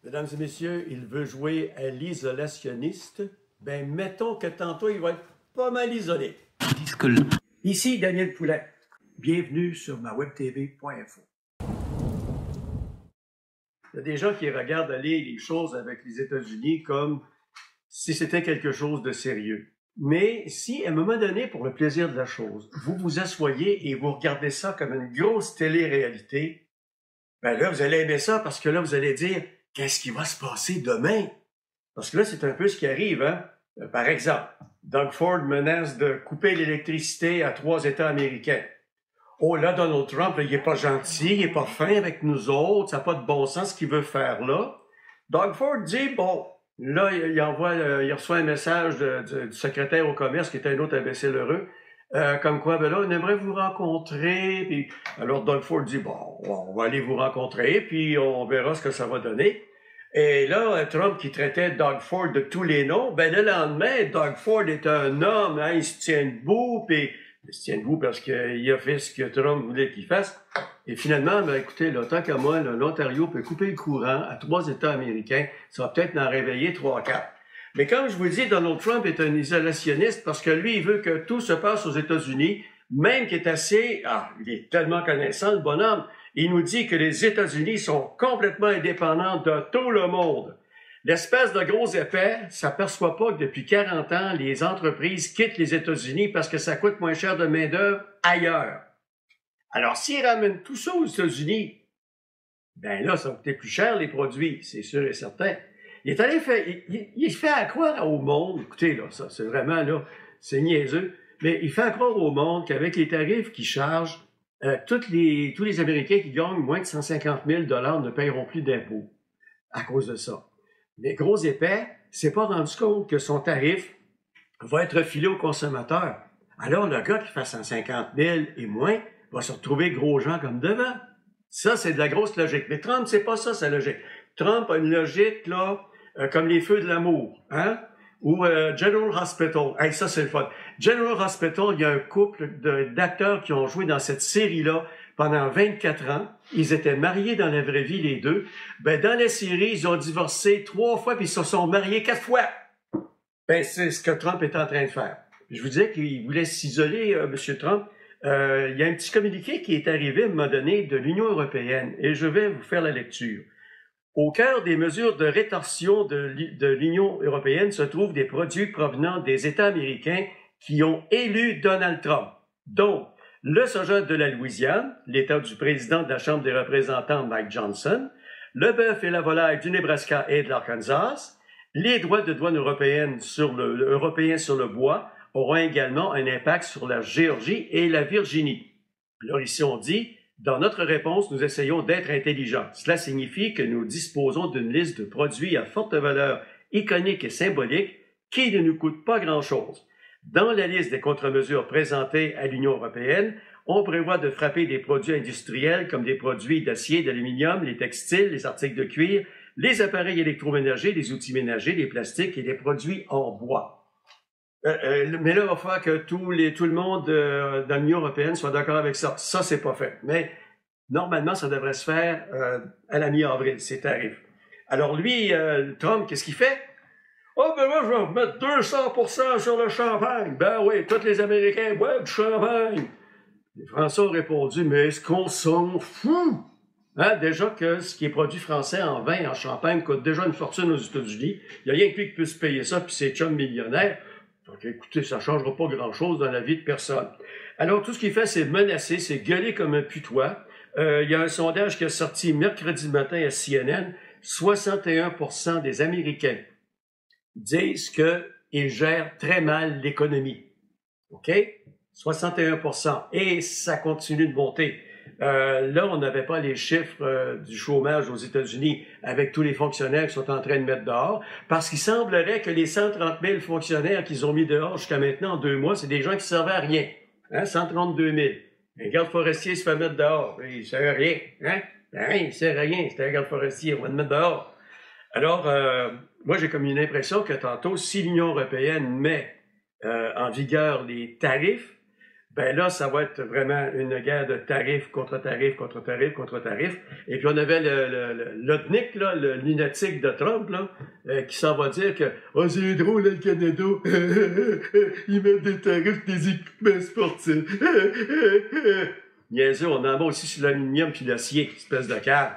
Mesdames et messieurs, il veut jouer à l'isolationniste. Ben, mettons que tantôt, il va être pas mal isolé. Ici Daniel Poulet. Bienvenue sur ma webtv.info. Il y a des gens qui regardent aller les choses avec les États-Unis comme si c'était quelque chose de sérieux. Mais si, à un moment donné, pour le plaisir de la chose, vous vous asseyez et vous regardez ça comme une grosse télé-réalité, ben là, vous allez aimer ça parce que là, vous allez dire « Qu'est-ce qui va se passer demain? » Parce que là, c'est un peu ce qui arrive, hein? Par exemple, Doug Ford menace de couper l'électricité à 3 États américains. Oh là, Donald Trump, là, il est pas gentil, il est pas fin avec nous autres, ça n'a pas de bon sens ce qu'il veut faire là. Doug Ford dit, bon, là, il reçoit un message du secrétaire au commerce, qui est un autre imbécile heureux, comme quoi, ben là, on aimerait vous rencontrer. Puis, alors, Doug Ford dit, bon, on va aller vous rencontrer, puis on verra ce que ça va donner. Et là, Trump qui traitait Doug Ford de tous les noms, ben le lendemain, Doug Ford est un homme, hein, il se tient debout, puis il se tient debout parce qu'il a fait ce que Trump voulait qu'il fasse. Et finalement, ben écoutez, là, tant qu'à moi, l'Ontario peut couper le courant à 3 États américains, ça va peut-être en réveiller 3-4. Mais comme je vous dis, Donald Trump est un isolationniste parce que lui, il veut que tout se passe aux États-Unis, même qu'il est assez... Ah, il est tellement connaissant, le bonhomme. Il nous dit que les États-Unis sont complètement indépendants de tout le monde. L'espèce de gros épais s'aperçoit pas que depuis 40 ans, les entreprises quittent les États-Unis parce que ça coûte moins cher de main-d'œuvre ailleurs. Alors, s'ils ramènent tout ça aux États-Unis, ben là, ça va coûter plus cher les produits, c'est sûr et certain. Il est allé faire, il fait croire au monde, écoutez, là, ça, c'est vraiment, là, c'est niaiseux, mais il fait croire au monde qu'avec les tarifs qu'il charge, tous les Américains qui gagnent moins de 150 000 ne paieront plus d'impôts à cause de ça. Les gros épais s'est pas rendu compte que son tarif va être filé aux consommateurs. Alors, le gars qui fait 150 000 et moins va se retrouver gros gens comme devant. Ça, c'est de la grosse logique. Mais Trump, c'est pas ça, sa logique. Trump a une logique, là, comme les feux de l'amour, hein? Ou General Hospital. Hey, ça, c'est le fun. General Hospital, il y a un couple d'acteurs qui ont joué dans cette série-là pendant 24 ans. Ils étaient mariés dans la vraie vie, les deux. Ben, dans la série, ils ont divorcé 3 fois, puis ils se sont mariés 4 fois. Ben, c'est ce que Trump est en train de faire. Je vous disais qu'il voulait s'isoler, M. Trump. Il y a un petit communiqué qui est arrivé à un moment donné de l'Union européenne, et je vais vous faire la lecture. Au cœur des mesures de rétorsion de l'Union européenne se trouvent des produits provenant des États américains qui ont élu Donald Trump. Donc, le soja de la Louisiane, l'État du président de la Chambre des représentants Mike Johnson, le bœuf et la volaille du Nebraska et de l'Arkansas, les droits de douane européens sur le bois auront également un impact sur la Géorgie et la Virginie. Alors ici, on dit, dans notre réponse, nous essayons d'être intelligents. Cela signifie que nous disposons d'une liste de produits à forte valeur iconique et symbolique qui ne nous coûtent pas grand-chose. Dans la liste des contre-mesures présentées à l'Union européenne, on prévoit de frapper des produits industriels comme des produits d'acier, d'aluminium, les textiles, les articles de cuir, les appareils électroménagers, les outils ménagers, les plastiques et les produits en bois. Mais là, il va falloir que tout le monde dans l'Union européenne soit d'accord avec ça. Ça, c'est pas fait. Mais normalement, ça devrait se faire à la mi-avril, ces tarifs. Alors lui, Trump, qu'est-ce qu'il fait? Oh, ben moi, je vais mettre 200% sur le champagne. Ben oui, tous les Américains boivent du champagne. Les Français ont répondu, mais est-ce qu'on s'en fout? Hein, déjà que ce qui est produit français en vin, en champagne, coûte déjà une fortune aux États-Unis. Il n'y a rien que lui qui puisse payer ça, puis c'est chum millionnaire. Donc, écoutez, ça ne changera pas grand-chose dans la vie de personne. Alors, tout ce qu'il fait, c'est menacer, c'est gueuler comme un putois. Il y a un sondage qui est sorti mercredi matin à CNN. 61% des Américains disent qu'ils gèrent très mal l'économie. OK? 61%. Et ça continue de monter. Là, on n'avait pas les chiffres du chômage aux États-Unis avec tous les fonctionnaires qui sont en train de mettre dehors, parce qu'il semblerait que les 130 000 fonctionnaires qu'ils ont mis dehors jusqu'à maintenant, en 2 mois, c'est des gens qui servaient à rien. Hein? 132 000. Un garde forestier se fait mettre dehors. Il ne sert à rien. Hein? Ben, il ne sert à rien. C'est un garde forestier. On va le mettre dehors. Alors, moi, j'ai comme une impression que tantôt, si l'Union européenne met en vigueur les tarifs, ben là, ça va être vraiment une guerre de tarifs contre tarifs contre tarifs contre tarifs. Et puis on avait l'Otnik, là, le lunatique de Trump, là, qui s'en va dire que oh, c'est drôle, le Canada, ils mettent des tarifs des équipements sportifs. Niaiseux, on en a aussi sur l'aluminium puis l'acier, espèce de cave.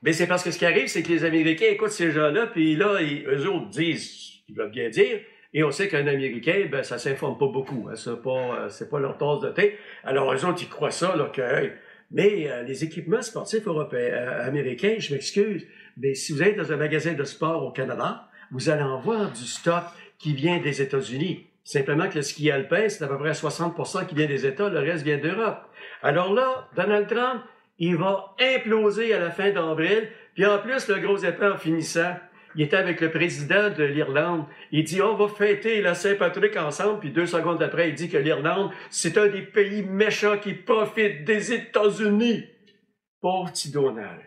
Mais c'est parce que ce qui arrive, c'est que les Américains écoutent ces gens-là, puis là, eux autres disent ce qu'ils veulent bien dire. Et on sait qu'un Américain, ben, ça s'informe pas beaucoup. Hein, c'est pas leur tasse de thé. Alors, eux autres, ils croient ça, là, que, hey, mais les équipements sportifs européens, américains, je m'excuse, mais si vous êtes dans un magasin de sport au Canada, vous allez en voir du stock qui vient des États-Unis. Simplement que le ski alpin, c'est à peu près 60% qui vient des États, le reste vient d'Europe. Alors là, Donald Trump, il va imploser à la fin d'avril, puis en plus, le gros épais en finissant, il était avec le président de l'Irlande. Il dit, on va fêter la Saint-Patrick ensemble. Puis 2 secondes après, il dit que l'Irlande, c'est un des pays méchants qui profitent des États-Unis. Pauvre petit Donald.